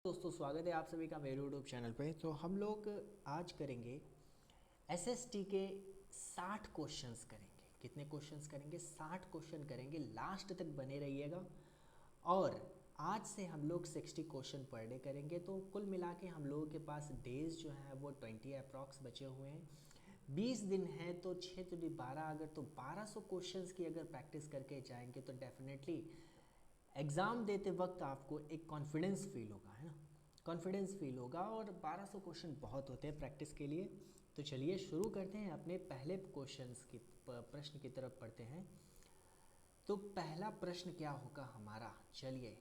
दोस्तों, स्वागत है आप सभी का मेरे यूट्यूब चैनल पे। तो हम लोग आज करेंगे एसएसटी के 60 क्वेश्चंस करेंगे। कितने क्वेश्चंस करेंगे? 60 क्वेश्चन करेंगे। लास्ट तक बने रहिएगा। और आज से हम लोग 60 क्वेश्चन पर डे करेंगे। तो कुल मिला के हम लोगों के पास डेज जो हैं वो 20 अप्रॉक्स बचे हुए हैं। 20 दिन है तो 6 तो 12, अगर तो 1200 क्वेश्चंस की अगर प्रैक्टिस करके जाएंगे तो डेफिनेटली एग्ज़ाम देते वक्त आपको एक कॉन्फिडेंस फील होगा, है ना। कॉन्फिडेंस फील होगा। और 1200 क्वेश्चन बहुत होते हैं प्रैक्टिस के लिए। तो चलिए शुरू करते हैं। अपने पहले क्वेश्चंस की प्रश्न की तरफ पढ़ते हैं। तो पहला प्रश्न क्या होगा हमारा? चलिए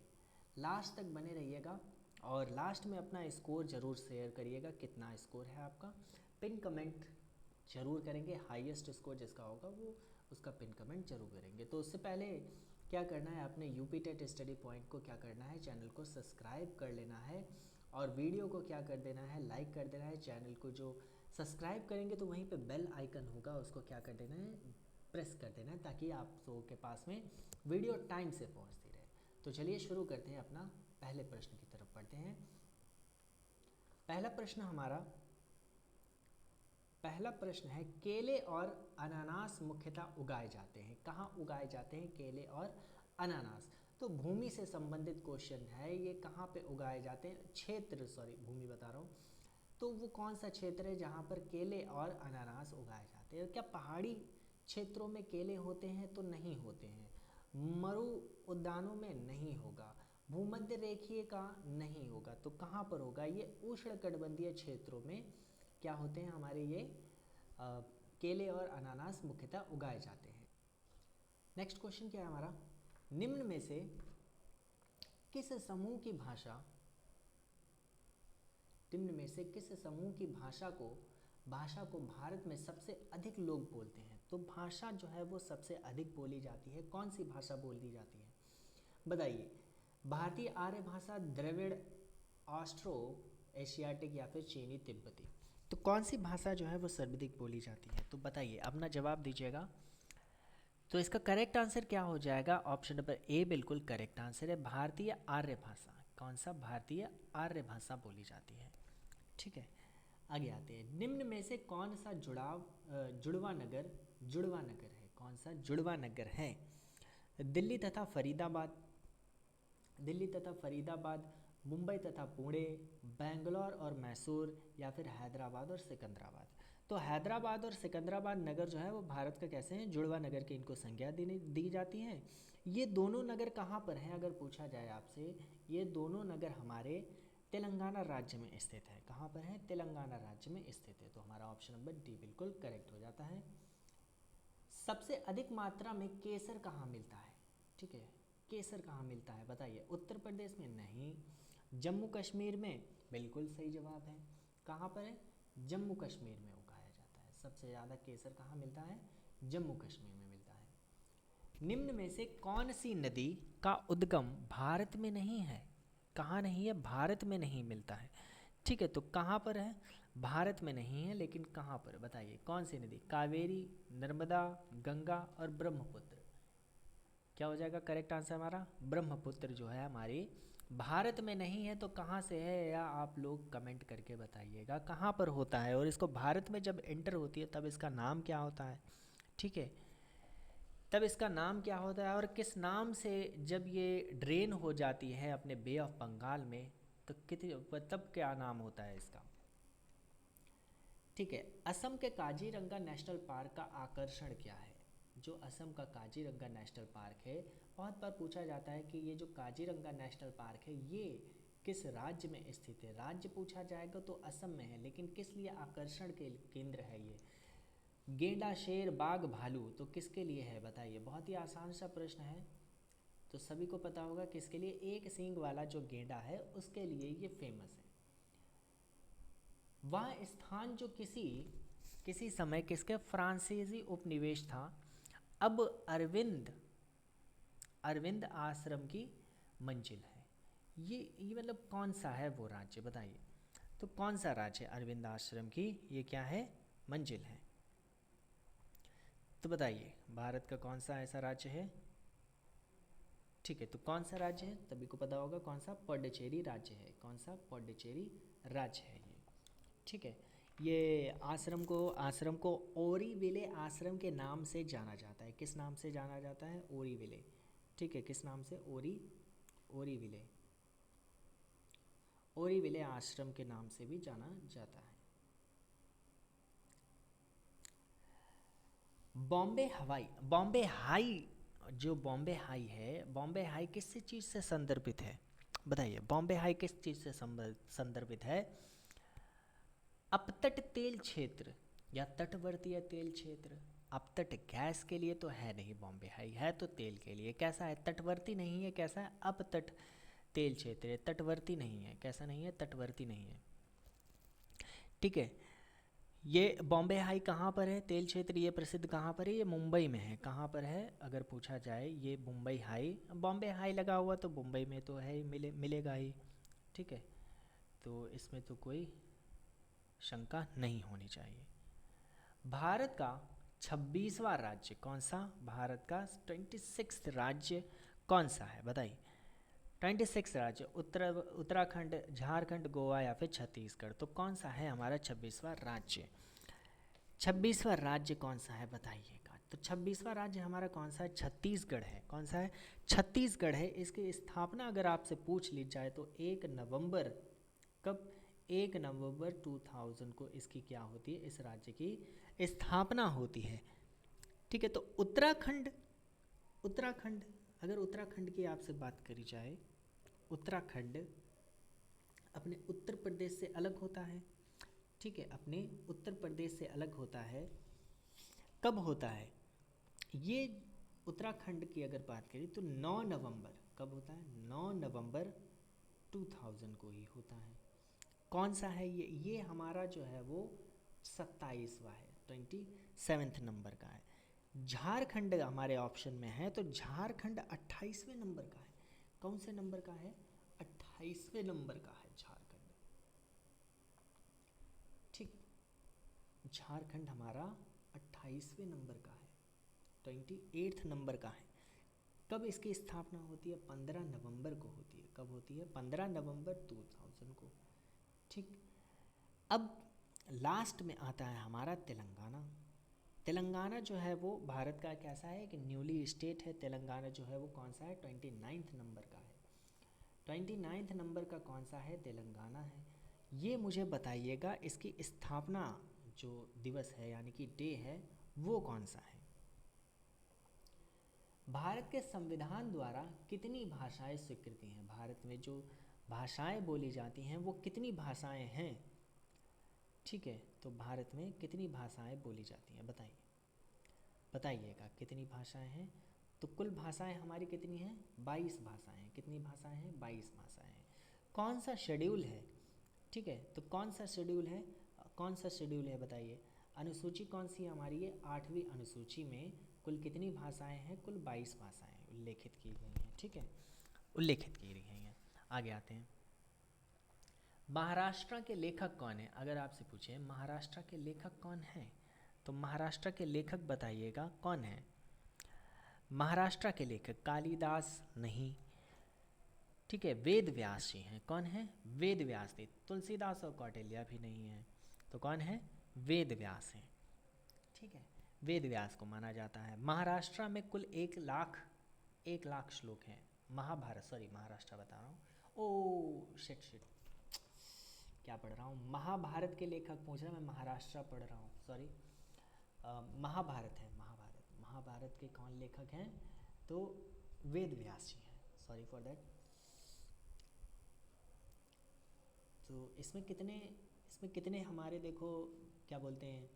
लास्ट तक बने रहिएगा और लास्ट में अपना स्कोर ज़रूर शेयर करिएगा। कितना स्कोर है आपका? पिन कमेंट जरूर करेंगे। हाईएस्ट स्कोर जिसका होगा वो उसका पिन कमेंट जरूर करेंगे। तो उससे पहले क्या करना है, अपने यूपी टेट स्टडी पॉइंट को क्या करना है, चैनल को सब्सक्राइब कर लेना है और वीडियो को क्या कर देना है, लाइक कर देना है। चैनल को जो सब्सक्राइब करेंगे तो वहीं पे बेल आइकन होगा, उसको क्या कर देना है, प्रेस कर देना है, ताकि आप लोगों के पास में वीडियो टाइम से पहुंचती रहे। तो चलिए शुरू करते हैं। अपना पहले प्रश्न की तरफ पढ़ते हैं। पहला प्रश्न है, केले और अनानास मुख्यतः उगाए जाते हैं। कहाँ उगाए जाते हैं केले और अनानास? तो भूमि से संबंधित क्वेश्चन है ये। कहाँ पे उगाए जाते हैं? भूमि बता रहा हूँ। तो वो कौन सा क्षेत्र है जहाँ पर केले और अनानास उगाए जाते हैं? क्या पहाड़ी क्षेत्रों में केले होते हैं? तो नहीं होते हैं। मरु उद्यानों में नहीं होगा। भूमध्य रेखीय का नहीं होगा। तो कहाँ पर होगा? ये उष्णकटिबंधीय क्षेत्रों में क्या होते हैं हमारे ये केले और अनानास मुख्यतः उगाए जाते हैं। नेक्स्ट क्वेश्चन क्या है हमारा? निम्न में से किस समूह की भाषा भाषा को भारत में सबसे अधिक लोग बोलते हैं? तो भाषा जो है वो सबसे अधिक बोली जाती है। कौन सी भाषा बोली जाती है बताइए? भारतीय, आर्य भाषा, द्रविड़, ऑस्ट्रो एशियाटिक या फिर चीनी तिब्बती? तो कौन सी भाषा जो है वो सर्वाधिक बोली जाती है? तो बताइए, अपना जवाब दीजिएगा। तो इसका करेक्ट आंसर क्या हो जाएगा? ऑप्शन नंबर ए बिल्कुल करेक्ट आंसर है, भारतीय आर्य भाषा। कौन सा? भारतीय आर्य भाषा बोली जाती है। ठीक है, आगे आते हैं। निम्न में से कौन सा जुड़वा नगर है? कौन सा जुड़वा नगर है? दिल्ली तथा फरीदाबाद, मुंबई तथा पुणे, बेंगलोर और मैसूर, या फिर हैदराबाद और सिकंदराबाद? तो हैदराबाद और सिकंदराबाद नगर जो है वो भारत का कैसे हैं? जुड़वा नगर की इनको संज्ञा दी जाती है। ये दोनों नगर कहाँ पर हैं अगर पूछा जाए आपसे? ये दोनों नगर हमारे तेलंगाना राज्य में स्थित है। कहाँ पर है? तेलंगाना राज्य में स्थित है। तो हमारा ऑप्शन नंबर डी बिल्कुल करेक्ट हो जाता है। सबसे अधिक मात्रा में केसर कहाँ मिलता है? ठीक है, केसर कहाँ मिलता है बताइए? उत्तर प्रदेश में नहीं, जम्मू कश्मीर में बिल्कुल सही जवाब है। कहाँ पर है? जम्मू कश्मीर में उगाया जाता है। सबसे ज़्यादा केसर कहाँ मिलता है? जम्मू कश्मीर में मिलता है। निम्न में से कौन सी नदी का उद्गम भारत में नहीं है? कहाँ नहीं है? भारत में नहीं मिलता है। ठीक है, तो कहाँ पर है? भारत में नहीं है, लेकिन कहाँ पर बताइए? कौन सी नदी? कावेरी, नर्मदा, गंगा और ब्रह्मपुत्र? क्या हो जाएगा करेक्ट आंसर हमारा? ब्रह्मपुत्र जो है हमारी भारत में नहीं है। तो कहाँ से है, या आप लोग कमेंट करके बताइएगा कहाँ पर होता है। और इसको भारत में जब एंटर होती है तब इसका नाम क्या होता है? ठीक है, तब इसका नाम क्या होता है और किस नाम से जब ये ड्रेन हो जाती है अपने बे ऑफ बंगाल में, तो कितनी तब क्या नाम होता है इसका? ठीक है, असम के काजीरंगा नेशनल पार्क का आकर्षण क्या है? जो असम का काजीरंगा नेशनल पार्क है, बहुत बार पूछा जाता है कि ये जो काजीरंगा नेशनल पार्क है ये किस राज्य में स्थित है। राज्य पूछा जाएगा तो असम में है, लेकिन किस लिए आकर्षण के केंद्र है ये? गेंडा, शेर, बाघ, भालू, तो किसके लिए है बताइए? बहुत ही आसान सा प्रश्न है। तो सभी को पता होगा किसके लिए? एक सींग वाला जो गेंडा है उसके लिए ये फेमस है। वह स्थान जो किसी समय किसके फ्रांसीसी उपनिवेश था, अब अरविंद आश्रम की मंजिल है। ये मतलब कौन सा है वो राज्य बताइए? तो कौन सा राज्य है अरविंद आश्रम की ये क्या है? मंजिल है। तो बताइए भारत का कौन सा ऐसा राज्य है? ठीक है, तो कौन सा राज्य है, सभी को पता होगा कौन सा, पौंडीचेरी राज्य है। कौन सा, पौंडीचेरी राज्य है ये। ठीक है, ये आश्रम को ओरीविले आश्रम के नाम से जाना जाता है। किस नाम से जाना जाता है, ओरीविले। ठीक है, किस नाम से, ओरीविले, ओरीविले आश्रम के नाम से भी जाना जाता है। बॉम्बे हाई, जो बॉम्बे हाई है, बॉम्बे हाई किस चीज़ से संदर्भित है, बताइए। बॉम्बे हाई किस चीज़ से संदर्भित है, अपतट तेल क्षेत्र या तटवर्तीय तेल क्षेत्र। अपतट गैस के लिए तो है नहीं बॉम्बे हाई, है तो तेल के लिए। कैसा है, तटवर्ती नहीं है, कैसा है, अपतट तेल क्षेत्र है, तटवर्ती नहीं है। कैसा नहीं है, तटवर्ती नहीं है। ठीक है, ये बॉम्बे हाई कहाँ पर है, तेल क्षेत्र ये प्रसिद्ध कहाँ पर है, ये मुंबई में है। कहाँ पर है, अगर पूछा जाए, ये मुंबई हाई, बॉम्बे हाई लगा हुआ तो मुंबई में तो है ही, मिलेगा ही। ठीक है, तो इसमें तो कोई शंका नहीं होनी चाहिए। भारत का 26वां राज्य कौन सा, भारत का 26वां राज्य कौन सा है, बताइए। 26 राज्य, उत्तराखंड, झारखंड, गोवा या फिर छत्तीसगढ़। तो कौन सा है हमारा 26वां राज्य, 26वां राज्य कौन सा है बताइएगा। तो 26वां राज्य हमारा कौन सा है, छत्तीसगढ़ है। कौन सा है, छत्तीसगढ़ है। इसकी स्थापना अगर आपसे पूछ ली जाए तो 1 नवंबर, कब, 1 नवंबर 2000 को इसकी क्या होती है, इस राज्य की स्थापना होती है। ठीक है, तो उत्तराखंड, उत्तराखंड, अगर उत्तराखंड की आपसे बात करी जाए, उत्तराखंड अपने उत्तर प्रदेश से अलग होता है। ठीक है, अपने उत्तर प्रदेश से अलग होता है। कब होता है ये, उत्तराखंड की अगर बात करें तो 9 नवंबर, कब होता है, 9 नवंबर 2000 को ही होता है। कौन सा है ये हमारा जो है वो 27वां है, 27th नंबर का है। झारखंड हमारे ऑप्शन में है, तो झारखंड 28वें नंबर का है। कौन से नंबर का है, 28वें नंबर का है झारखंड। ठीक, झारखंड हमारा 28वें नंबर का है, 28th नंबर का है। कब इसकी स्थापना होती है, 15 नवंबर को होती है। कब होती है, 15 नवंबर 2000 को। ठीक, अब लास्ट में आता है हमारा तेलंगाना। तेलंगाना जो है वो भारत का कैसा है कि न्यूली स्टेट है। तेलंगाना जो है वो कौन सा है, 29th नंबर का है। 29th नंबर का कौन सा है, तेलंगाना है। ये मुझे बताइएगा इसकी स्थापना जो दिवस है यानी कि डे है वो कौन सा है। भारत के संविधान द्वारा कितनी भाषाएं स्वीकृति हैं, भारत में जो भाषाएं बोली जाती हैं वो कितनी भाषाएं हैं। ठीक है, तो भारत में कितनी भाषाएं बोली जाती हैं, बताइए, बताइएगा कितनी भाषाएं हैं। तो कुल भाषाएं हमारी कितनी हैं, 22 भाषाएं। कितनी भाषाएं हैं, 22 भाषाएं हैं। कौन सा शेड्यूल है, ठीक है, तो कौन सा शेड्यूल है, कौन सा शेड्यूल है बताइए। अनुसूची कौन सी है हमारी, ये 8वीं अनुसूची में कुल कितनी भाषाएं हैं, कुल 22 भाषाएं उल्लेखित की गई हैं। ठीक है, उल्लेखित की गई हैं। आगे आते हैं, महाराष्ट्र के लेखक कौन है। अगर आपसे पूछे महाराष्ट्र के लेखक कौन है, तो महाराष्ट्र के लेखक बताइएगा कौन है। महाराष्ट्र के लेखक कालिदास नहीं, ठीक है, वेद व्यास जी हैं। कौन है, वेद व्यास थे। तुलसीदास और कौटिल्य भी नहीं है, तो कौन है, वेद व्यास हैं। ठीक है, वेद व्यास को माना जाता है। महाराष्ट्र में कुल 1 लाख श्लोक हैं। महाभारत, सॉरी महाराष्ट्र बता रहा हूँ, ओ शिट, क्या पढ़ रहा हूँ, महाभारत के लेखक पूछ रहे हैं, मैं महाराष्ट्र पढ़ रहा हूँ, सॉरी। महाभारत है, महाभारत के कौन लेखक हैं, तो वेद व्यास जी हैं, सॉरी फॉर दैट। तो इसमें कितने हमारे देखो क्या बोलते हैं,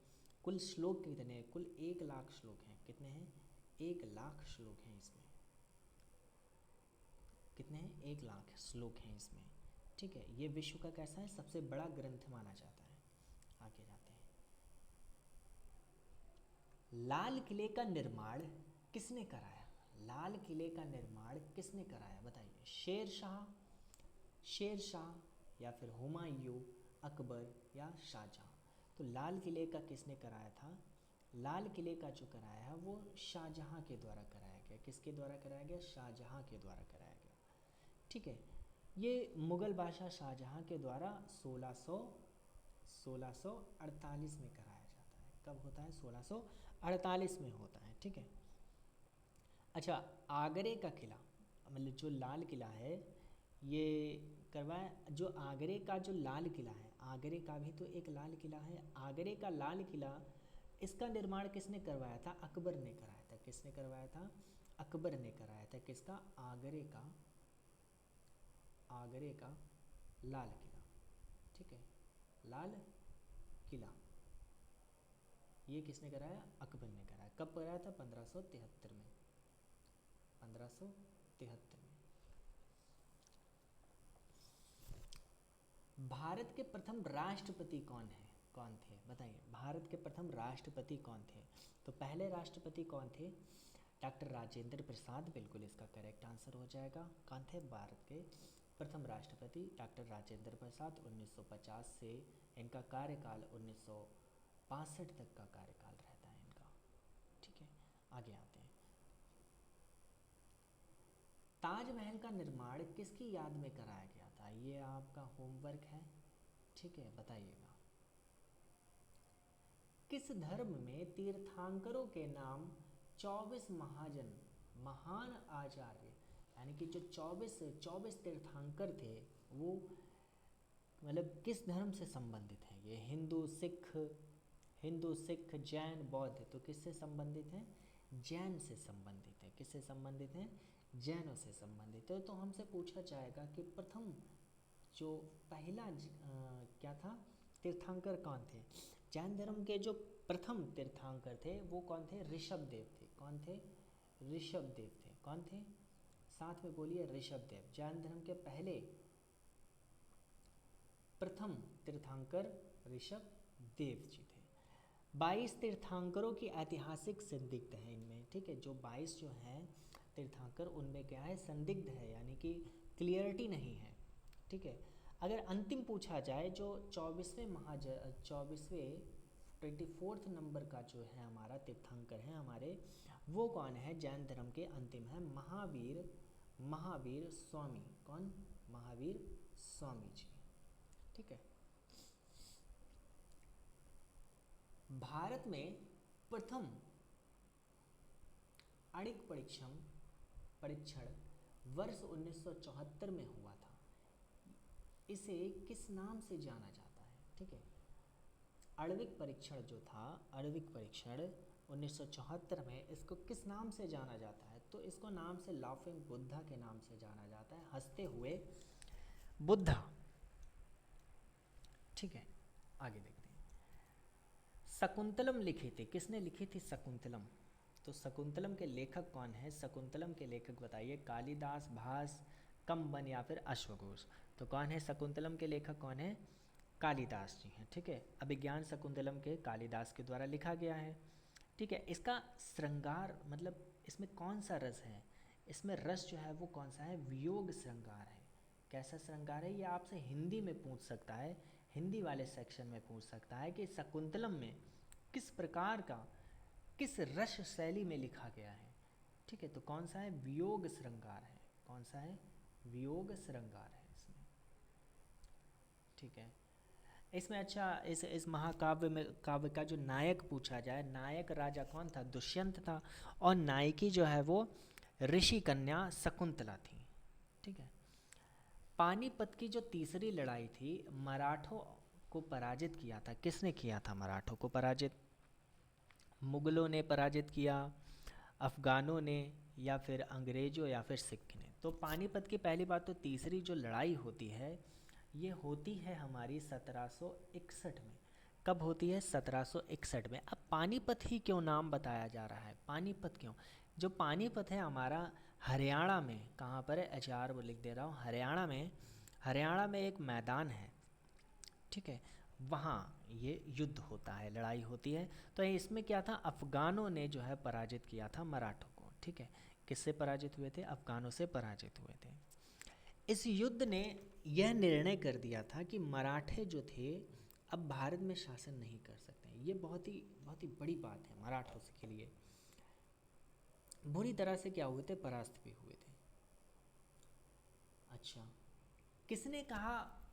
कुल श्लोक कितने हैं, कुल 1 लाख श्लोक हैं। कितने हैं, 1 लाख श्लोक हैं इसमें। कितने हैं, 1 लाख श्लोक हैं इसमें। ठीक है, ये विश्व का कैसा है, सबसे बड़ा ग्रंथ माना जाता है। आगे जाते हैं, लाल किले का निर्माण किसने कराया, लाल किले का निर्माण किसने कराया बताइए। शेर शाह या फिर हुमायूं, अकबर या शाहजहां। तो लाल किले का किसने कराया था, लाल किले का जो कराया है वो शाहजहां के द्वारा कराया गया। किसके द्वारा कराया गया? शाहजहाँ के द्वारा कराया गया। ठीक है, ये मुग़ल बादशाह शाहजहाँ के द्वारा 1648 में कराया जाता है। कब होता है? 1648 में होता है। ठीक है, अच्छा, आगरे का किला, मतलब जो लाल किला है, ये करवाया, जो आगरे का जो लाल किला है, आगरे का भी तो एक लाल किला है, आगरे का लाल किला, इसका निर्माण किसने करवाया था? अकबर ने कराया था। किसने करवाया था? अकबर ने कराया था। किसका? आगरे का लाल किला। ठीक है, लाल किला ये किसने कराया? अकबर ने कराया। कब कराया था? 1573 में। 1573 में। भारत के प्रथम राष्ट्रपति कौन थे? बताइए, भारत के प्रथम राष्ट्रपति कौन थे? तो पहले राष्ट्रपति कौन थे? डॉक्टर राजेंद्र प्रसाद, बिल्कुल इसका करेक्ट आंसर हो जाएगा। कौन थे भारत के प्रथम राष्ट्रपति? डॉक्टर राजेंद्र प्रसाद। 1950 से इनका कार्यकाल 1962 तक का कार्यकाल रहता है इनका। ठीक है, आगे आते हैं। ताजमहल का निर्माण किसकी याद में कराया गया था? ये आपका होमवर्क है। ठीक है, बताइएगा। किस धर्म में तीर्थंकरों के नाम 24 महान आचार्य, यानी कि जो 24 तीर्थंकर थे, वो मतलब किस धर्म से संबंधित हैं? ये हिंदू सिख जैन बौद्ध, तो किससे संबंधित हैं? जैन से संबंधित है। किससे संबंधित हैं? जैनों से संबंधित है। तो हमसे पूछा जाएगा कि प्रथम जो पहला क्या था? तीर्थंकर कौन थे? जैन धर्म के जो प्रथम तीर्थंकर थे वो कौन थे? ऋषभदेव थे। कौन थे? ऋषभदेव थे। कौन थे? साथ में बोलिए, ऋषभदेव। जैन धर्म के पहले प्रथम तीर्थंकर ऋषभदेव जी थे। 22 तीर्थंकरों की ऐतिहासिक संदिग्ध है इनमें। ठीक है, जो 22 जो हैं तीर्थंकर, उनमें क्या है? संदिग्ध है, यानी कि क्लियरिटी नहीं है। ठीक है, अगर अंतिम पूछा जाए, जो 24वें नंबर का जो है हमारा तीर्थंकर है हमारे, वो कौन है? जैन धर्म के अंतिम है महावीर स्वामी। कौन? महावीर स्वामी जी। ठीक है, भारत में प्रथम आणिक परीक्षण वर्ष 1974 में हुआ था। इसे किस नाम से जाना जाता है? ठीक है, आणविक परीक्षण जो था, आणविक परीक्षण 1974 में, इसको किस नाम से जाना जाता है? तो इसको नाम से लाफिंग बुद्धा के नाम से जाना जाता है, हंसते हुए बुद्धा। ठीक है, आगे देखते हैं। शकुंतलम लिखी थी, किसने लिखी थी शकुंतलम? तो शकुंतलम के लेखक कौन है? शकुंतलम के लेखक बताइए, कालिदास, भास, कंबन या फिर अश्वघोष। तो कौन है शकुंतलम के लेखक? कौन है? कालिदास जी हैं। ठीक है, अभिज्ञान शकुंतलम के कालिदास के द्वारा लिखा गया है। ठीक है, इसका श्रृंगार, मतलब इसमें कौन सा रस है? इसमें रस जो है वो कौन सा है? वियोग श्रृंगार है। कैसा श्रृंगार है? ये आपसे हिंदी में पूछ सकता है, हिंदी वाले सेक्शन में पूछ सकता है कि शकुंतलम में किस प्रकार का, किस रस शैली में लिखा गया है। ठीक है, तो कौन सा है? वियोग श्रृंगार है। कौन सा है? वियोग श्रृंगार है इसमें। ठीक है, इसमें अच्छा, इस महाकाव्य में, काव्य का जो नायक पूछा जाए, नायक राजा कौन था? दुष्यंत था, और नायकी जो है वो ऋषि कन्या शकुंतला थी। ठीक है, पानीपत की जो तीसरी लड़ाई थी, मराठों को पराजित किया था, किसने किया था मराठों को पराजित? मुगलों ने पराजित किया, अफ़गानों ने, या फिर अंग्रेज़ों, या फिर सिख ने? तो पानीपत की पहली बात तो तीसरी जो लड़ाई होती है, ये होती है हमारी 1761 में। कब होती है? 1761 में। अब पानीपत ही क्यों नाम बताया जा रहा है? पानीपत क्यों? जो पानीपत है हमारा हरियाणा में, कहाँ पर है? एचआर वो लिख दे रहा हूँ, हरियाणा में एक मैदान है। ठीक है, वहाँ ये युद्ध होता है, लड़ाई होती है। तो इसमें क्या था? अफ़गानों ने जो है पराजित किया था मराठों को। ठीक है, किससे पराजित हुए थे? अफ़गानों से पराजित हुए थे। इस युद्ध ने यह निर्णय कर दिया था कि मराठे जो थे अब भारत में शासन नहीं कर सकते। ये बहुत ही बड़ी बात है मराठों के लिए। बुरी तरह से क्या हुए थे, परास्त भी हुए थे। अच्छा, किसने कहा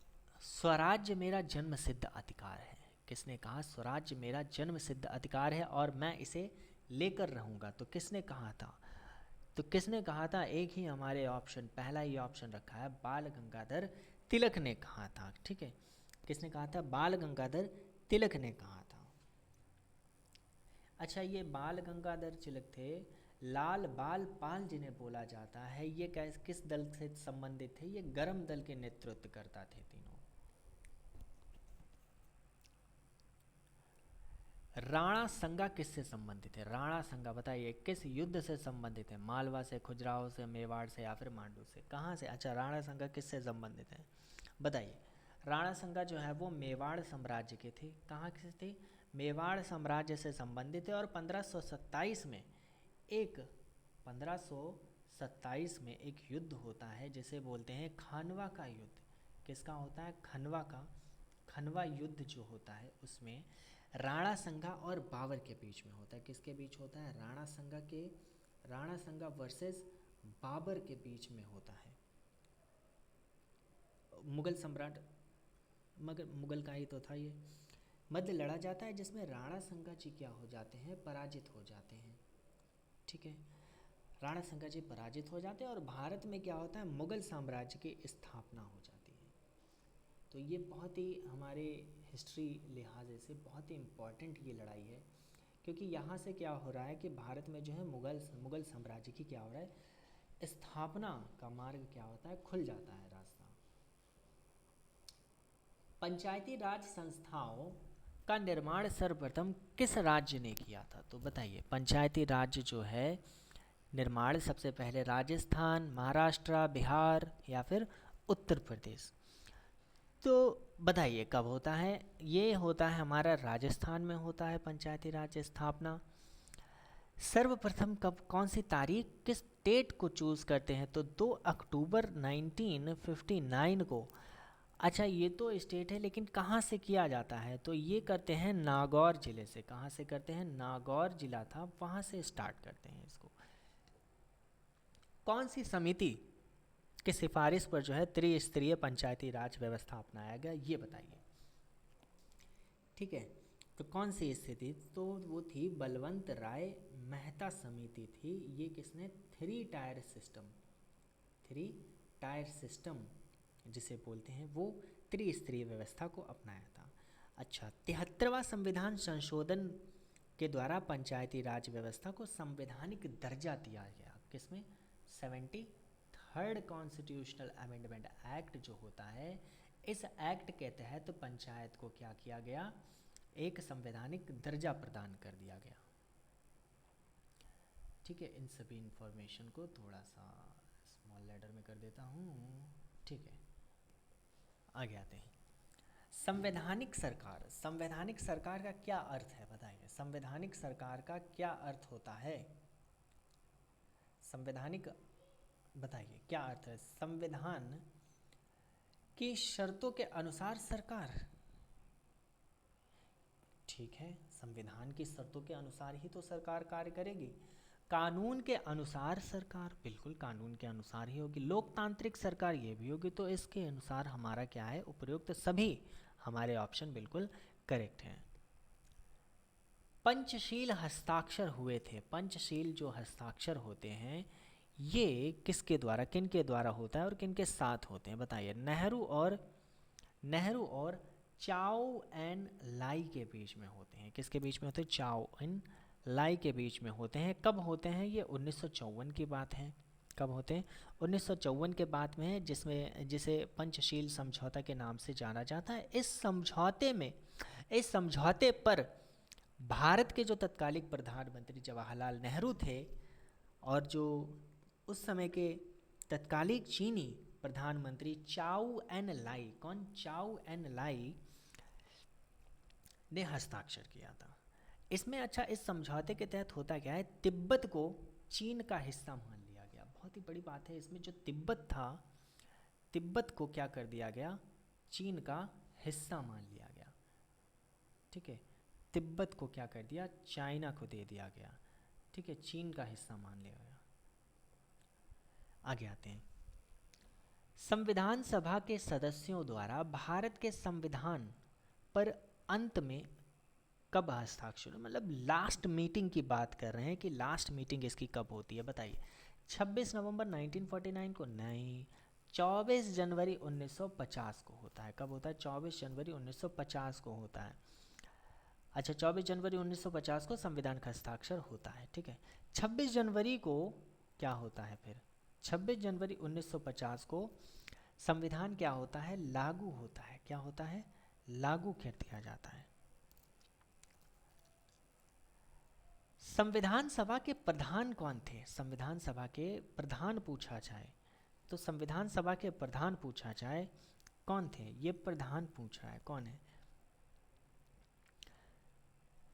स्वराज्य मेरा जन्म सिद्ध अधिकार है? किसने कहा स्वराज्य मेरा जन्म सिद्ध अधिकार है और मैं इसे लेकर रहूंगा? तो किसने कहा था? तो किसने कहा था? एक ही हमारे ऑप्शन, पहला ही ऑप्शन रखा है, बाल गंगाधर तिलक ने कहा था। ठीक है, किसने कहा था? बाल गंगाधर तिलक ने कहा था। अच्छा, ये बाल गंगाधर तिलक थे, लाल बाल पाल जिन्हें बोला जाता है, ये किस दल से संबंधित थे? ये गरम दल के नेतृत्व करता थे तीनों। राणा संगा किससे संबंधित है? राणा संगा बताइए किस युद्ध से संबंधित है? मालवा से, खुजराहो से, मेवाड़ से या फिर मांडू से? कहाँ से? अच्छा, राणा संगा किससे संबंधित है बताइए। राणा संगा जो है वो मेवाड़ साम्राज्य के थे। कहाँ से थे? मेवाड़ साम्राज्य से संबंधित है। और 1527 में एक 1527 में एक युद्ध होता है जिसे बोलते हैं खानवा का युद्ध। किसका होता है? खनवा का। खनवा युद्ध जो होता है उसमें राणा संगा और बाबर के बीच में होता है। किसके बीच होता है? राणा संगा वर्सेस बाबर के बीच में होता है। मुगल सम्राट, मगर मुगल का ही तो था ये। मध्य लड़ा जाता है जिसमें राणा संगा जी क्या हो जाते हैं? पराजित हो जाते हैं। ठीक है, राणा संगा जी पराजित हो जाते हैं और भारत में क्या होता है? मुगल साम्राज्य की स्थापना हो जाती है। तो ये बहुत ही हमारे हिस्ट्री लिहाज से बहुत ही इम्पॉर्टेंट ये लड़ाई है, क्योंकि यहाँ से क्या हो रहा है कि भारत में जो है मुगल साम्राज्य की क्या हो रहा है? स्थापना का मार्ग क्या होता है? खुल जाता है रास्ता। पंचायती राज संस्थाओं का निर्माण सर्वप्रथम किस राज्य ने किया था? तो बताइए, पंचायती राज्य जो है निर्माण सबसे पहले राजस्थान, महाराष्ट्र, बिहार या फिर उत्तर प्रदेश? तो बताइए कब होता है? ये होता है हमारा राजस्थान में होता है पंचायती राज स्थापना। सर्वप्रथम कब, कौन सी तारीख, किस डेट को चूज़ करते हैं? तो 2 अक्टूबर 1959 को। अच्छा, ये तो स्टेट है, लेकिन कहाँ से किया जाता है? तो ये करते हैं नागौर जिले से। कहाँ से करते हैं? नागौर जिला था, वहाँ से स्टार्ट करते हैं इसको। कौन सी समिति की सिफारिश पर जो है त्रिस्तरीय पंचायती राज व्यवस्था अपनाया गया, ये बताइए। ठीक है, तो कौन सी स्थिति? तो वो थी बलवंत राय मेहता समिति थी। ये किसने? थ्री टायर सिस्टम जिसे बोलते हैं, वो त्रिस्तरीय व्यवस्था को अपनाया था। अच्छा, 73वां संविधान संशोधन के द्वारा पंचायती राज व्यवस्था को संवैधानिक दर्जा दिया गया। किसमें? 73rd कॉन्स्टिट्यूशनल अमेंडमेंट एक्ट जो होता है, इस एक्ट के तहत पंचायत को क्या किया गया? एक संवैधानिक दर्जा प्रदान कर दिया गया। ठीक है, इन सभी इंफॉर्मेशन को थोड़ा सा स्मॉल लेटर में कर देता हूँ। ठीक है, आगे आते हैं। संवैधानिक सरकार, संवैधानिक सरकार का क्या अर्थ है बताइए? संवैधानिक सरकार का क्या अर्थ होता है? संवैधानिक, बताइए क्या अर्थ है? संविधान की शर्तों के अनुसार सरकार। ठीक है, संविधान की शर्तों के अनुसार ही तो सरकार कार्य करेगी। कानून के अनुसार सरकार, बिल्कुल कानून के अनुसार ही होगी। लोकतांत्रिक सरकार ये भी होगी। तो इसके अनुसार हमारा क्या है? उपयुक्त सभी हमारे ऑप्शन बिल्कुल करेक्ट हैं। पंचशील हस्ताक्षर हुए थे। पंचशील जो हस्ताक्षर होते हैं, ये किसके द्वारा, किन के द्वारा होता है और किन के साथ होते हैं बताइए? नेहरू और चाओ एन लाई के बीच में होते हैं। किसके बीच में होते हैं? चाओ एन लाई के बीच में होते हैं। कब होते हैं? ये 1954 की बात है। कब होते हैं? 1954 के बाद में है, जिसमें जिसे पंचशील समझौता के नाम से जाना जाता है। इस समझौते पर भारत के जो तत्कालिक प्रधानमंत्री जवाहरलाल नेहरू थे और जो उस समय के तत्कालिक चीनी प्रधानमंत्री चाउ एन लाई, कौन? चाउ एन लाई ने हस्ताक्षर किया था इसमें। अच्छा, इस समझौते के तहत होता क्या है? तिब्बत को चीन का हिस्सा मान लिया गया। बहुत ही बड़ी बात है इसमें, जो तिब्बत था, तिब्बत को क्या कर दिया गया? चीन का हिस्सा मान लिया गया। ठीक है, तिब्बत को क्या कर दिया? चाइना को दे दिया गया। ठीक है, चीन का हिस्सा मान लिया गया। आगे आते हैं। संविधान सभा के सदस्यों द्वारा भारत के संविधान पर अंत में कब हस्ताक्षर, मतलब लास्ट मीटिंग की बात कर रहे हैं कि लास्ट मीटिंग इसकी कब होती है, बताइए। 26 नवंबर 1949 को नहीं, 24 जनवरी 1950 को होता है। कब होता है? 24 जनवरी 1950 को होता है। अच्छा, 24 जनवरी 1950 को संविधान का हस्ताक्षर होता है, ठीक है। 26 जनवरी को क्या होता है फिर? 26 जनवरी 1950 को संविधान क्या होता है? लागू होता है। क्या होता है? लागू कर दिया जाता है। संविधान सभा के प्रधान कौन थे? संविधान सभा के प्रधान पूछा जाए तो संविधान सभा के प्रधान पूछा जाए कौन थे? ये प्रधान पूछ रहा है, कौन है?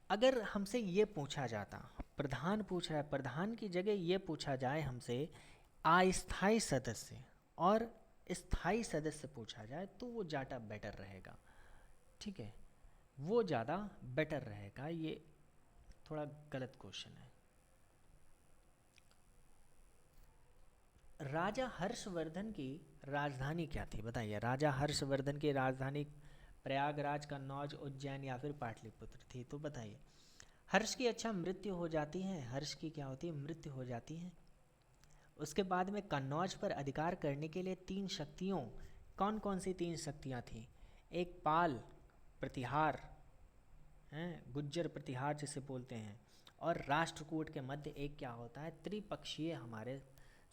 अगर हमसे ये पूछा जाता, प्रधान पूछ रहा है, प्रधान की जगह ये पूछा जाए हमसे अस्थायी सदस्य और स्थायी सदस्य पूछा जाए तो वो ज़्यादा बेटर रहेगा, ठीक है, वो ज़्यादा बेटर रहेगा। ये थोड़ा गलत क्वेश्चन है। राजा हर्षवर्धन की राजधानी क्या थी? बताइए। राजा हर्षवर्धन की राजधानी प्रयागराज, कन्नौज, उज्जैन या फिर पाटलिपुत्र थी? तो बताइए। हर्ष की अच्छा मृत्यु हो जाती है, हर्ष की क्या होती है? मृत्यु हो जाती है। उसके बाद में कन्नौज पर अधिकार करने के लिए 3 शक्तियों, कौन कौन सी 3 शक्तियाँ थीं? एक पाल प्रतिहार हैं, गुज्जर प्रतिहार जिसे बोलते हैं, और राष्ट्रकूट के मध्य एक क्या होता है? त्रिपक्षीय हमारे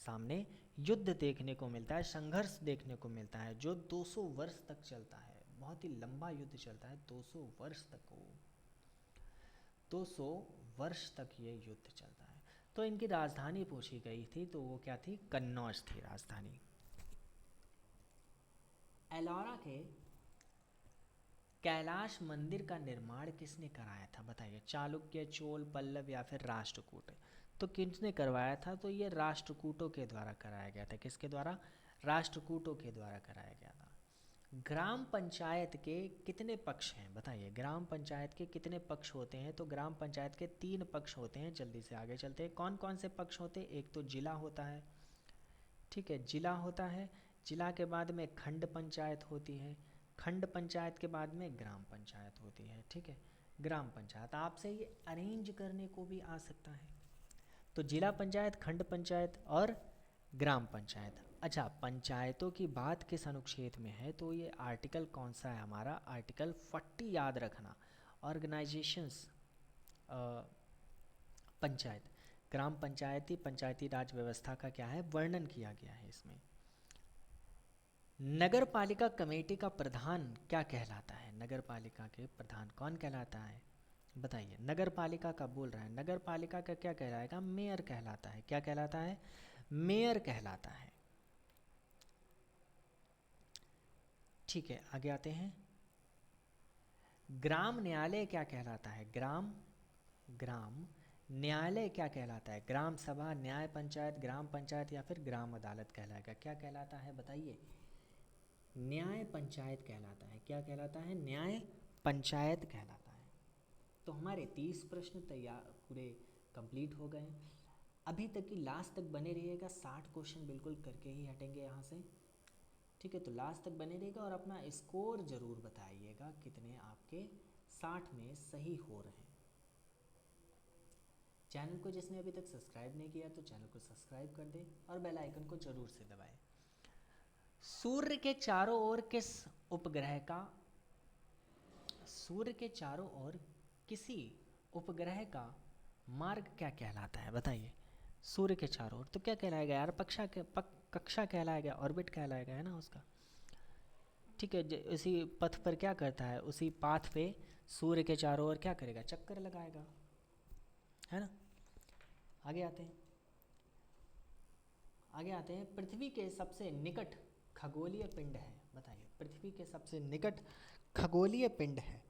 सामने युद्ध देखने को मिलता है, संघर्ष देखने को मिलता है जो 200 वर्ष तक चलता है। बहुत ही लंबा युद्ध चलता है, 200 वर्ष तक, वो 200 वर्ष तक ये युद्ध चलता है। तो इनकी राजधानी पूछी गई थी तो वो क्या थी? कन्नौज थी राजधानी। एलोरा के कैलाश मंदिर का निर्माण किसने कराया था? बताइए। चालुक्य, चोल, पल्लव या फिर राष्ट्रकूट? तो किसने करवाया था? तो ये राष्ट्रकूटों के द्वारा कराया गया था। किसके द्वारा? राष्ट्रकूटों के द्वारा कराया गया था। ग्राम पंचायत के कितने पक्ष हैं? बताइए। ग्राम पंचायत के कितने पक्ष होते हैं? तो ग्राम पंचायत के 3 पक्ष होते हैं। जल्दी से आगे चलते हैं। कौन कौन से पक्ष होते हैं? एक तो जिला होता है, ठीक है, जिला होता है। जिला के बाद में खंड पंचायत होती है, खंड पंचायत के बाद में ग्राम पंचायत होती है, ठीक है। ग्राम पंचायत आपसे ये अरेंज करने को भी आ सकता है। तो जिला पंचायत, खंड पंचायत और ग्राम पंचायत। अच्छा, पंचायतों की बात किस अनुच्छेद में है? तो ये आर्टिकल कौन सा है हमारा? आर्टिकल 40 याद रखना। ऑर्गेनाइजेशंस पंचायत, ग्राम पंचायती, पंचायती राज व्यवस्था का क्या है? वर्णन किया गया है इसमें। नगर पालिका कमेटी का प्रधान क्या कहलाता है? नगर पालिका के प्रधान कौन कहलाता है? बताइए। नगर पालिका का बोल रहा है, नगर पालिका का क्या कहलाएगा? मेयर कहलाता है। क्या कहलाता है? मेयर कहलाता है, ठीक है। आगे आते हैं। ग्राम न्यायालय क्या कहलाता है? ग्राम न्यायालय क्या कहलाता है? ग्राम सभा, न्याय पंचायत, ग्राम पंचायत या फिर ग्राम अदालत कहलाएगा? क्या कहलाता है? बताइए। न्याय पंचायत कहलाता है। क्या कहलाता है? न्याय पंचायत कहलाता है। तो हमारे 30 प्रश्न तैयार, पूरे कंप्लीट हो गए। अभी तक की लास्ट तक बने रहिएगा, 60 क्वेश्चन बिल्कुल करके ही हटेंगे यहाँ से, ठीक है। तो लास्ट तक बने रहिएगा और अपना स्कोर ज़रूर बताइएगा कितने आपके 60 में सही हो रहे हैं। चैनल को जिसने अभी तक सब्सक्राइब नहीं किया तो चैनल को सब्सक्राइब कर दें और बेल आइकन को ज़रूर से दबाएं। सूर्य के चारों ओर किस उपग्रह का, सूर्य के चारों ओर किसी उपग्रह का मार्ग क्या कहलाता है? बताइए। सूर्य के चारों ओर तो क्या कहलाएगा यार? कक्षा कहलाएगा, ऑर्बिट कहलाएगा, है ना उसका, ठीक है। उसी पथ पर क्या करता है? उसी पाथ पे सूर्य के चारों ओर क्या करेगा? चक्कर लगाएगा, है ना। आगे आते हैं। आगे आते हैं। पृथ्वी के सबसे निकट खगोलीय पिंड है? बताइए। पृथ्वी के सबसे निकट खगोलीय पिंड है?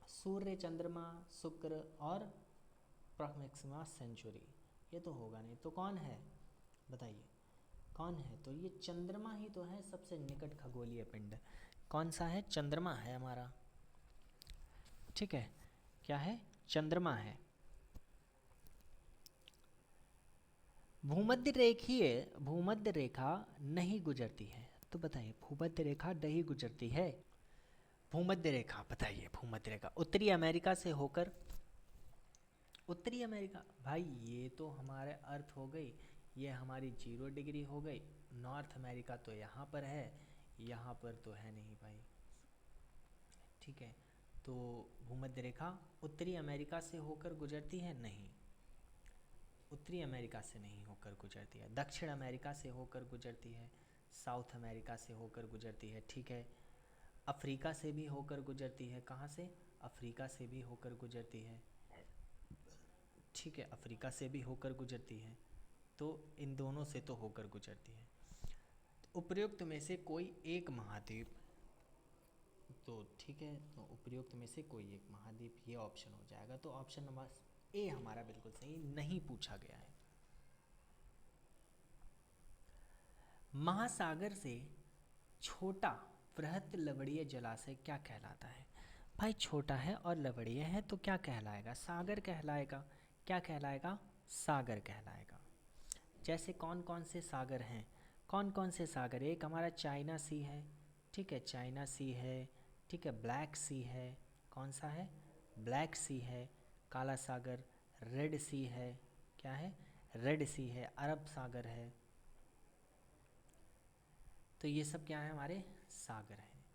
सूर्य, चंद्रमा, शुक्र और प्रॉक्सिमा सेंचुरी? ये तो होगा नहीं, तो कौन है? बताइए कौन है? तो ये चंद्रमा ही तो है सबसे निकट खगोलीय पिंड। कौन सा है? चंद्रमा है हमारा, ठीक है। क्या है? चंद्रमा है। भूमध्य रेखा नहीं गुजरती है, तो बताइए भूमध्य रेखा नहीं गुजरती है। भूमध्य रेखा बताइए, भूमध्य रेखा उत्तरी अमेरिका से होकर, उत्तरी अमेरिका भाई ये तो हमारे अर्थ हो गई, ये हमारी 0 डिग्री हो गई। नॉर्थ अमेरिका तो यहाँ पर है, यहाँ पर तो है नहीं भाई, ठीक है। तो भूमध्य रेखा उत्तरी अमेरिका से होकर गुजरती है, नहीं, उत्तरी अमेरिका से नहीं होकर गुजरती है। दक्षिण अमेरिका से होकर गुजरती है, साउथ अमेरिका से होकर गुजरती है, ठीक है। अफ्रीका से भी होकर गुजरती है, कहाँ से, अफ्रीका से भी होकर गुजरती है, ठीक है, अफ्रीका से भी होकर गुजरती है। तो इन दोनों से तो होकर गुजरती है। उपर्युक्त में से कोई एक महाद्वीप, तो ठीक है, तो उपर्युक्त में से कोई एक महाद्वीप, ये ऑप्शन हो जाएगा। तो ऑप्शन नंबर ए हमारा बिल्कुल सही, नहीं पूछा गया है। महासागर से छोटा वृहत लवणीय जलाशय क्या कहलाता है? भाई छोटा है और लवणीय है तो क्या कहलाएगा? सागर कहलाएगा। क्या कहलाएगा? सागर कहलाएगा। जैसे कौन कौन से सागर हैं, कौन कौन से सागर, एक हमारा चाइना सी है, ठीक है, चाइना सी है, ठीक है, ब्लैक सी है, कौन सा है, ब्लैक सी है, काला सागर, रेड सी है, क्या है, रेड सी है, अरब सागर है। तो ये सब क्या है, हमारे सागर हैं।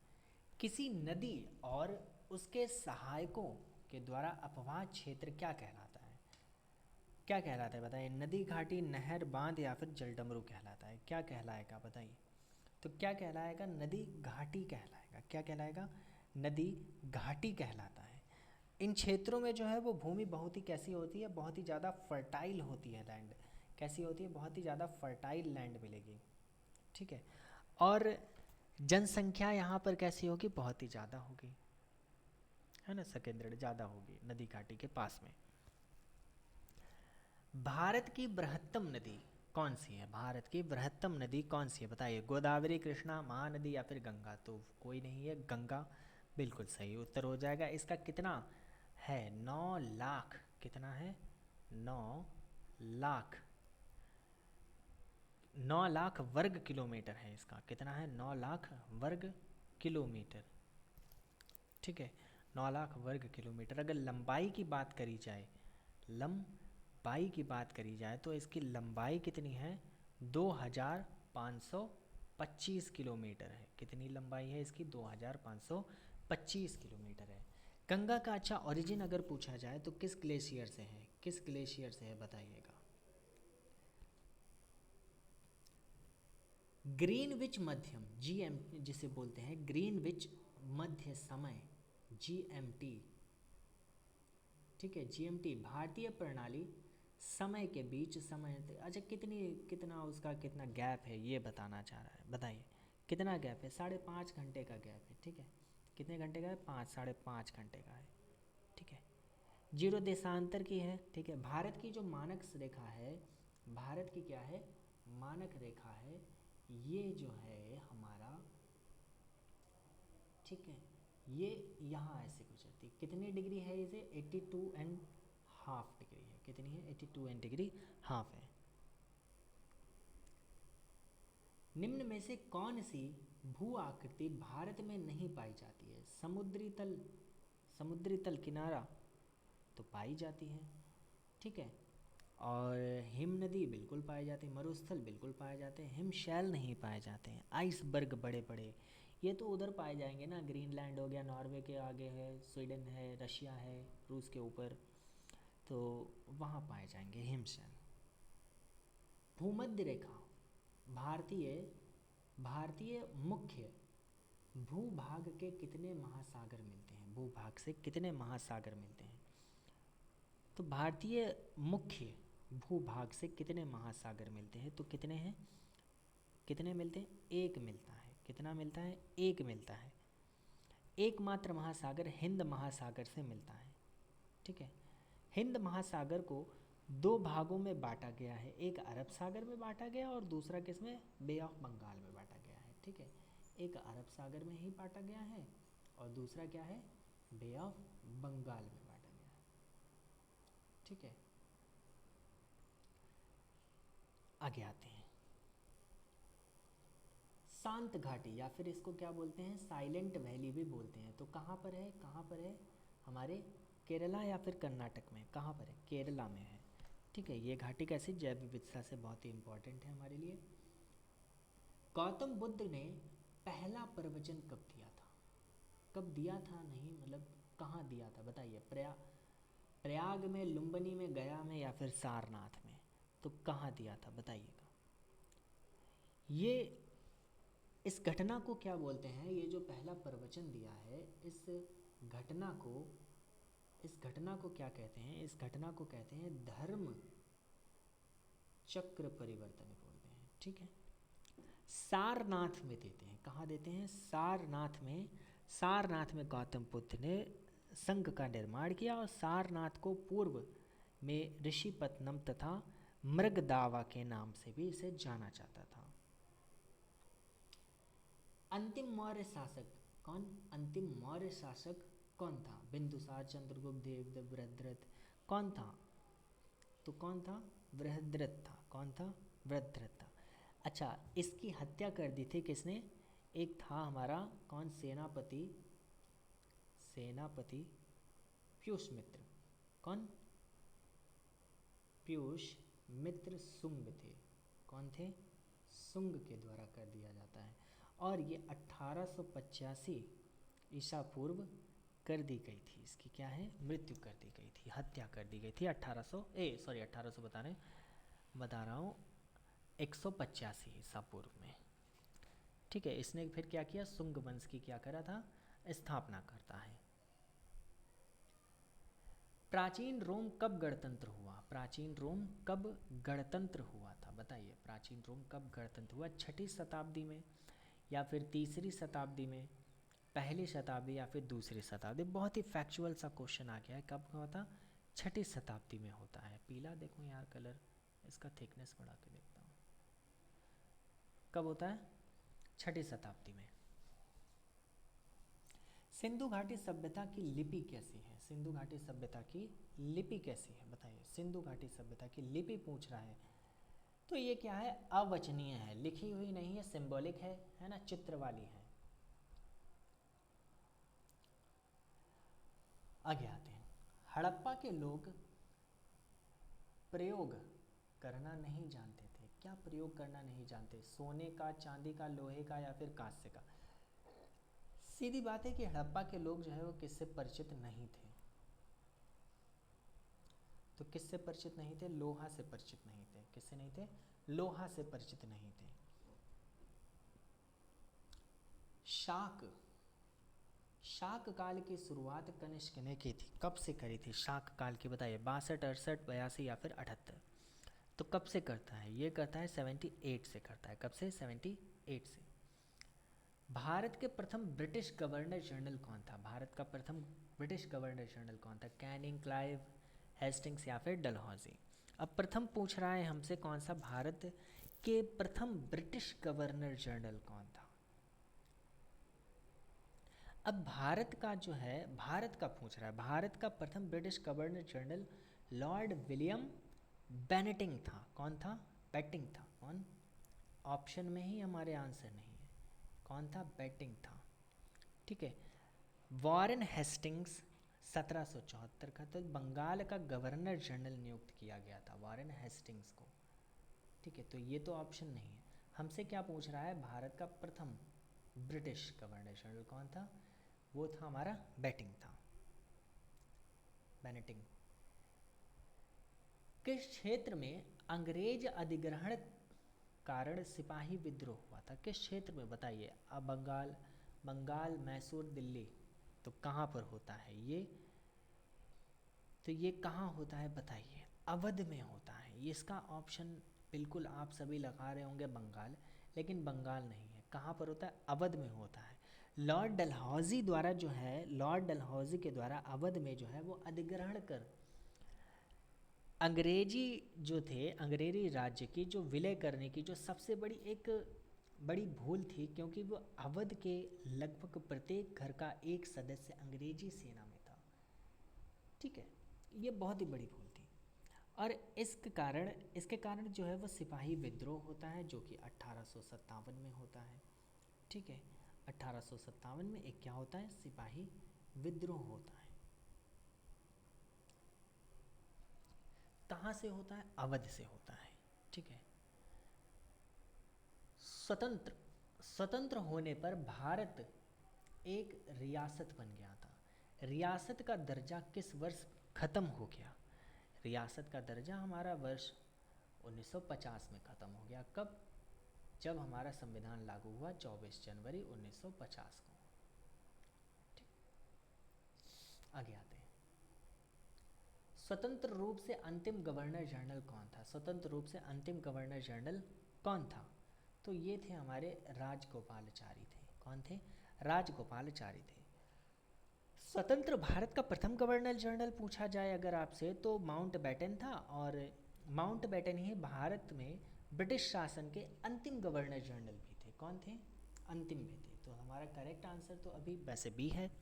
किसी नदी और उसके सहायकों के द्वारा अपवाह क्षेत्र क्या कहलाता है? क्या कहलाता है बताइए? नदी, घाटी, नहर, बांध या फिर जलडमरू कहलाता है? क्या कहलाएगा बताइए? तो क्या कहलाएगा? नदी घाटी कहलाएगा। क्या कहलाएगा? नदी घाटी कहलाता है। इन क्षेत्रों में जो है वो भूमि बहुत ही कैसी होती है, बहुत ही ज़्यादा फर्टाइल होती है लैंड। कैसी होती है? बहुत ही ज़्यादा फर्टाइल लैंड मिलेगी, ठीक है। और जनसंख्या यहाँ पर कैसी होगी? बहुत ही ज़्यादा होगी, है ना, सकेंद्र ज़्यादा होगी नदी घाटी के पास में। भारत की बृहत्तम नदी कौन सी है? भारत की बृहत्तम नदी कौन सी है बताइए? गोदावरी, कृष्णा, महानदी या फिर गंगा? तो कोई नहीं है, गंगा बिल्कुल सही उत्तर हो जाएगा। इसका कितना है? 9 लाख, कितना है? 9 लाख, 9 लाख वर्ग किलोमीटर है इसका। कितना है? 9 लाख वर्ग किलोमीटर, ठीक है, 9 लाख वर्ग किलोमीटर। अगर लंबाई की बात करी जाए, लंबाई की बात करी जाए तो इसकी लंबाई कितनी है? 2525 किलोमीटर है। कितनी लंबाई है इसकी? 2525 किलोमीटर है। गंगा का अच्छा ओरिजिन अगर पूछा जाए तो किस ग्लेशियर से है? किस ग्लेशियर से है बताइएगा? ग्रीनविच मध्यम, जीएम जिसे बोलते हैं, ग्रीनविच मध्य समय, जीएमटी, ठीक है, जीएमटी भारतीय प्रणाली समय के बीच समय। अच्छा कितना उसका कितना गैप है ये बताना चाह रहा है, बताइए कितना गैप है? 5.5 घंटे का गैप है, ठीक है। कितने घंटे का है? 5.5 घंटे का है, ठीक है। 0 देशांतर की है, ठीक है। भारत की जो मानक रेखा है, भारत की क्या है? मानक रेखा है, ये जो है हमारा, ठीक है, ये यहाँ ऐसे गुजरती। कितनी डिग्री है इसे? 82.5 डिग्री है। कितनी है? 82 डिग्री हाफ है। निम्न में से कौन सी भू आकृति भारत में नहीं पाई जाती है? समुद्री तल किनारा तो पाई जाती है, ठीक है, और हिम नदी बिल्कुल पाए जाते हैं, मरुस्थल बिल्कुल पाए जाते हैं, हिमशैल नहीं पाए जाते हैं। आइसबर्ग बड़े बड़े ये तो उधर पाए जाएंगे ना, ग्रीनलैंड हो गया, नॉर्वे के आगे है, स्वीडन है, रशिया है, रूस के ऊपर, तो वहाँ पाए जाएंगे हिमशैल। भूमध्य रेखा भारतीय भारतीय मुख्य भूभाग के कितने महासागर मिलते हैं? भूभाग से कितने महासागर मिलते हैं? तो भारतीय मुख्य भूभाग से कितने महासागर मिलते हैं? तो कितने हैं? कितने मिलते हैं? एक मिलता है। कितना मिलता है? एक मिलता है। एकमात्र महासागर हिंद महासागर से मिलता है, ठीक है। हिंद महासागर को 2 भागों में बांटा गया है, एक अरब सागर में बांटा गया और दूसरा किसमें? बे ऑफ बंगाल में बांटा गया है, ठीक है। एक अरब सागर में ही बांटा गया है और दूसरा क्या है? बे ऑफ बंगाल में बांटा गया है, ठीक है। आगे आते हैं। शांत घाटी या फिर इसको क्या बोलते हैं, साइलेंट वैली भी बोलते हैं। तो कहाँ पर है, कहाँ पर है, हमारे केरला या फिर कर्नाटक में, कहाँ पर है, केरला में है। ठीक है, ये घाटी कैसी, जैव विविधता से बहुत ही इंपॉर्टेंट है हमारे लिए। गौतम बुद्ध ने पहला प्रवचन कब दिया था, कब दिया था नहीं मतलब कहाँ दिया था, बताइए। प्रयाग में, लुम्बिनी में, गया में या फिर सारनाथ में, तो कहाँ दिया था बताइएगा। ये इस घटना को क्या बोलते हैं, ये जो पहला प्रवचन दिया है, घटना को इस घटना को क्या कहते हैं, इस घटना को कहते हैं धर्म चक्र परिवर्तन बोलते हैं। ठीक है, सारनाथ में देते हैं, कहाँ देते हैं, सारनाथ में। सारनाथ में गौतम बुद्ध ने संघ का निर्माण किया और सारनाथ को पूर्व में ऋषिपत्नम तथा मृगदावा के नाम से भी इसे जाना जाता था। अंतिम मौर्य शासक कौन, अंतिम मौर्य शासक कौन था, बिंदुसार, चंद्रगुप्त, देवदेव, बृहद्रथ, कौन था, तो कौन था, बृहद्रथ था। कौन था, बृहद्रथ था। अच्छा, इसकी हत्या कर दी थी किसने, एक था हमारा कौन, सेनापति, सेनापति पीयूष मित्र। कौन, पीयूष मित्र शुंग थे। कौन थे, शुंग के द्वारा कर दिया जाता है। और ये 1885 ईसा पूर्व कर दी गई थी, इसकी क्या है, मृत्यु कर दी गई थी, हत्या कर दी गई थी 1800 बता रहा हूँ 185 ईसा पूर्व में। ठीक है, इसने फिर क्या किया, शुंग वंश की क्या करा था, स्थापना करता है। प्राचीन रोम कब गणतंत्र हुआ, प्राचीन रोम कब गणतंत्र हुआ था बताइए। प्राचीन रोम कब गणतंत्र हुआ, 6ठी शताब्दी में या फिर 3री शताब्दी में, पहली शताब्दी या फिर दूसरी शताब्दी। बहुत ही फैक्चुअल सा क्वेश्चन आ गया है, कब हुआ था, 6ठी शताब्दी में होता है। पीला देखो यार कलर, इसका थिकनेस बढ़ा के देखता हूँ, कब होता है, 6ठी शताब्दी में। सिंधु घाटी सभ्यता की लिपि कैसी है, सिंधु घाटी सभ्यता की लिपि कैसी है बताइए। सिंधु घाटी सभ्यता की लिपि पूछ रहा है, तो ये क्या है, अवचनीय है, लिखी हुई नहीं है, सिंबॉलिक है ना, चित्र वाली है। आगे आते हैं। हड़प्पा के लोग प्रयोग करना नहीं जानते थे, क्या प्रयोग करना नहीं जानते, सोने का, चांदी का, लोहे का या फिर कांस्य का। सीधी बात है कि हड़प्पा के लोग जो है वो किससे परिचित नहीं थे, तो किससे परिचित नहीं थे, लोहा से परिचित नहीं थे। किससे नहीं थे, लोहा से परिचित नहीं थे। शाक काल की शुरुआत कनिष्क ने की थी, कब से करी थी शाक काल की बताइए, 62, 68, 82 या फिर 78। तो कब से करता है, ये करता है 78 से करता है। कब से, 78 से। भारत के प्रथम ब्रिटिश गवर्नर जनरल कौन था, भारत का प्रथम ब्रिटिश गवर्नर जनरल कौन था, कैनिंग, क्लाइव, हेस्टिंग्स या फिर डलहौजी। अब प्रथम पूछ रहा है हमसे कौन सा, भारत के प्रथम ब्रिटिश गवर्नर जनरल कौन था। अब भारत का जो है, भारत का पूछ रहा है, भारत का प्रथम British governor general lord William Bentinck था। कौन था, बेटिंग था। कौन, ऑप्शन में ही हमारे आंसर नहीं है, कौन था, बेटिंग था। ठीक है, वॉरेन हेस्टिंग्स 1774 का, तो बंगाल का गवर्नर जनरल नियुक्त किया गया था वॉरेन हेस्टिंग्स को। ठीक है, तो ये तो ऑप्शन नहीं है। हमसे क्या पूछ रहा है, भारत का प्रथम ब्रिटिश गवर्नर जनरल कौन था, वो था हमारा बेटिंग था, बेनेटिंग। किस क्षेत्र में अंग्रेज अधिग्रहण कारण सिपाही विद्रोह हुआ था, किस क्षेत्र में बताइए। अब बंगाल, मैसूर, दिल्ली, तो कहाँ पर होता है ये, तो ये कहाँ होता है बताइए, अवध में होता है। ये इसका ऑप्शन बिल्कुल आप सभी लगा रहे होंगे बंगाल, लेकिन बंगाल नहीं है, कहाँ पर होता है, अवध में होता है। लॉर्ड डलहौजी द्वारा जो है, लॉर्ड डलहौजी के द्वारा अवध में जो है वो अधिग्रहण कर अंग्रेजी जो थे, अंग्रेजी राज्य की जो विलय करने की जो सबसे बड़ी भूल थी, क्योंकि वो अवध के लगभग प्रत्येक घर का एक सदस्य अंग्रेजी सेना में था। ठीक है, ये बहुत ही बड़ी भूल थी। और इसके कारण जो है वो सिपाही विद्रोह होता है, जो कि 1857 में होता है। ठीक है, 1857 में एक क्या होता है, सिपाही विद्रोह होता है। कहाँ से होता है, अवध से होता है। ठीक है, स्वतंत्र होने पर भारत एक रियासत बन गया था। रियासत का दर्जा किस वर्ष खत्म हो गया? रियासत का दर्जा हमारा वर्ष 1950 में ख़त्म हो गया। कब? जब हमारा संविधान लागू हुआ 24 जनवरी 1950 को। ठीक, आगे आते हैं। स्वतंत्र रूप से अंतिम गवर्नर जनरल कौन था? स्वतंत्र रूप से अंतिम गवर्नर जनरल कौन था? तो ये थे हमारे राजगोपालाचारी थे। कौन थे? राजगोपालाचारी थे। स्वतंत्र भारत का प्रथम गवर्नर जनरल पूछा जाए अगर आपसे तो माउंटबेटन था, और माउंटबेटन ही भारत में ब्रिटिश शासन के अंतिम गवर्नर जनरल भी थे। कौन थे? अंतिम भी थे। तो हमारा करेक्ट आंसर तो अभी वैसे बी है।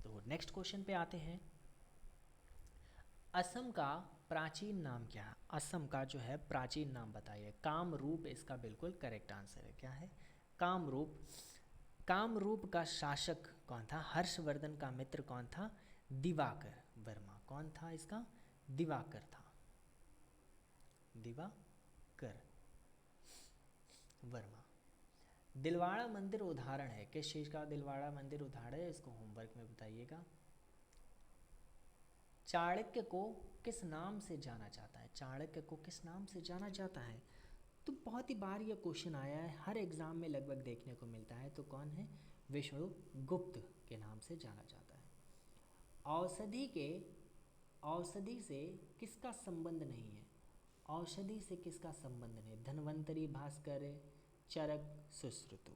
तो नेक्स्ट क्वेश्चन पे आते हैं। असम का प्राचीन नाम क्या है? असम का जो है प्राचीन नाम बताइए। कामरूप इसका बिल्कुल करेक्ट आंसर है। क्या है? कामरूप। कामरूप का शासक कौन था? हर्षवर्धन का मित्र कौन था? दिवाकर वर्मा। कौन था इसका? दिवाकर था। दिवाकर वर्मा। दिलवाड़ा मंदिर उदाहरण है किस चीज़ का? दिलवाड़ा मंदिर उदाहरण है, इसको होमवर्क में बताइएगा। चाणक्य को किस नाम से जाना जाता है? चाणक्य को किस नाम से जाना जाता है? तो बहुत ही बार ये क्वेश्चन आया है, हर एग्ज़ाम में लगभग देखने को मिलता है। तो कौन है? विष्णुगुप्त के नाम से जाना जाता है। औषधि से किसका संबंध नहीं है? औषधि से किसका संबंध नहीं? धन्वंतरी, भास्कर, चरक, सुश्रुतु।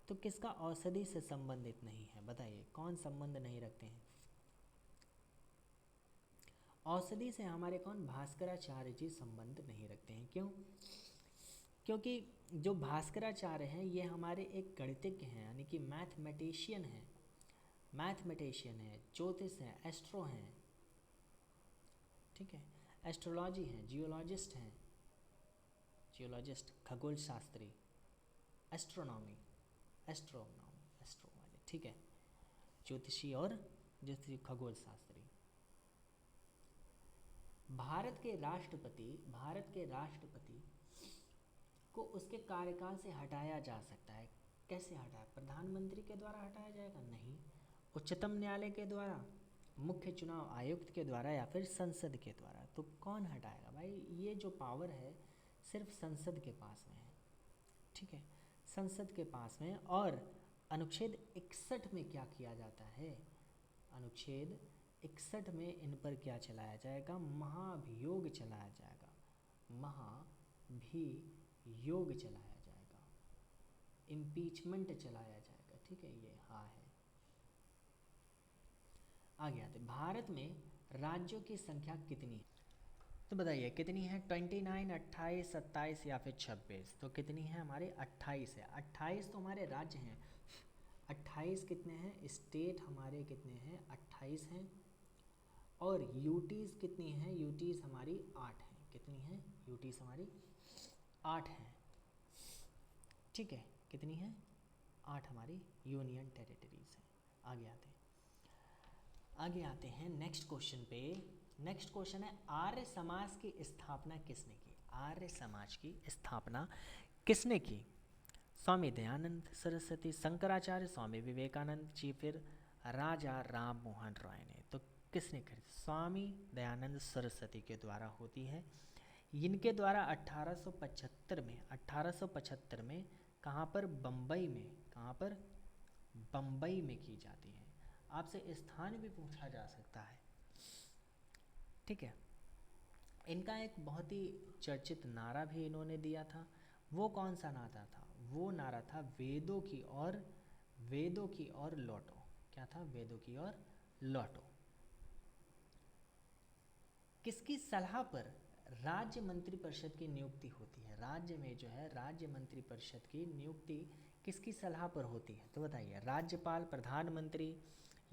तो किसका औषधि से संबंधित नहीं है? बताइए कौन संबंध नहीं रखते हैं? औषधि से हमारे कौन? भास्कराचार्य जी संबंध नहीं रखते हैं। क्यों? क्योंकि जो भास्कराचार्य हैं ये हमारे एक गणितज्ञ हैं, यानी कि मैथमेटिशियन हैं। मैथमेटिशियन है, ज्योतिष हैं, एस्ट्रो हैं। ठीक है, एस्ट्रोलॉजी हैं, जियोलॉजिस्ट हैं, जियोलॉजिस्ट खगोल शास्त्री, एस्ट्रो वाले। ठीक है, ज्योतिषी और ज्योतिषी खगोल शास्त्री। भारत के राष्ट्रपति को उसके कार्यकाल से हटाया जा सकता है। कैसे हटाया? प्रधानमंत्री के द्वारा हटाया जाएगा? नहीं। उच्चतम न्यायालय के द्वारा, मुख्य चुनाव आयुक्त के द्वारा, या फिर संसद के द्वारा। तो कौन हटाएगा भाई? ये जो पावर है सिर्फ संसद के पास में है। ठीक है, संसद के पास में। और अनुच्छेद 61 में क्या किया जाता है? अनुच्छेद 61 में इन पर क्या चलाया जाएगा? महाभियोग चलाया जाएगा। महाभियोग चलाया जाएगा, इम्पीचमेंट चलाया जाएगा। ठीक है, ये हाँ है। आगे आते। भारत में राज्यों की संख्या कितनी है? तो बताइए कितनी है? 29, 28, 27 या फिर 26? तो कितनी है हमारे? 28 है। 28 तो हमारे राज्य हैं। 28 कितने हैं? स्टेट हमारे कितने हैं? 28 हैं। और यूटीज़ कितनी हैं? यूटीज़ हमारी 8 हैं। कितनी हैं? यूटीज़ हमारी 8 हैं। ठीक है, कितनी हैं? 8 हमारी यूनियन टेरिटरीज हैं। आगे आते हैं नेक्स्ट क्वेश्चन पे। नेक्स्ट क्वेश्चन है, आर्य समाज की स्थापना किसने की? आर्य समाज की स्थापना किसने की? स्वामी दयानंद सरस्वती, शंकराचार्य, स्वामी विवेकानंद जी, फिर राजा राम मोहन रॉय ने। तो किसने करी? स्वामी दयानंद सरस्वती के द्वारा होती है। इनके द्वारा 1875 में कहाँ पर? बम्बई में। कहाँ पर? बम्बई में की जाती है। आपसे स्थान भी पूछा जा सकता है। ठीक है, इनका एक बहुत ही चर्चित नारा भी इन्होंने दिया था। वो कौन सा नारा था? वो नारा था वेदों की ओर लौटो। क्या था? वेदों की ओर लौटो। किसकी सलाह पर राज्य मंत्रिपरिषद की नियुक्ति होती है? राज्य में जो है राज्य मंत्रिपरिषद की नियुक्ति किसकी सलाह पर होती है? तो बताइए, राज्यपाल, प्रधानमंत्री,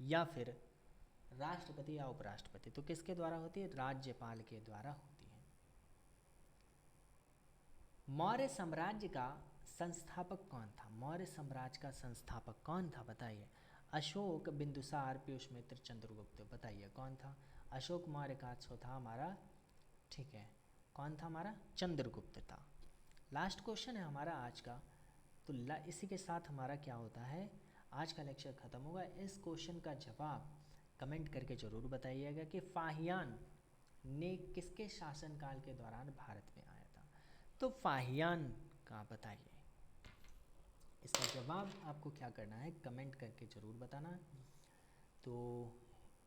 या फिर राष्ट्रपति या उपराष्ट्रपति? तो किसके द्वारा होती है? राज्यपाल के द्वारा होती है। मौर्य साम्राज्य का संस्थापक कौन था? मौर्य साम्राज्य का संस्थापक कौन था बताइए? अशोक, बिंदुसार, पीयूष मित्र, चंद्रगुप्त, बताइए कौन था? अशोक मौर्य का था हमारा, ठीक है, कौन था हमारा? चंद्रगुप्त था। लास्ट क्वेश्चन है हमारा आज का, तो इसी के साथ हमारा क्या होता है, आज का लेक्चर ख़त्म होगा। इस क्वेश्चन का जवाब कमेंट करके ज़रूर बताइएगा कि फाहियान ने किसके शासनकाल के दौरान भारत में आया था? तो फाहियान का बताइए, इसका जवाब आपको क्या करना है, कमेंट करके ज़रूर बताना। तो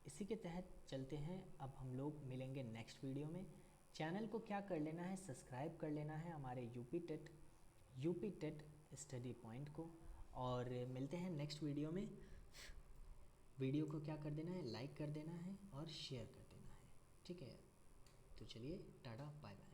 इसी के तहत चलते हैं, अब हम लोग मिलेंगे नेक्स्ट वीडियो में। चैनल को क्या कर लेना है, सब्सक्राइब कर लेना है हमारे यूपी टेट स्टडी पॉइंट को, और मिलते हैं नेक्स्ट वीडियो में। वीडियो को क्या कर देना है, लाइक कर देना है और शेयर कर देना है, ठीक है। तो चलिए, टाटा, बाय बाय।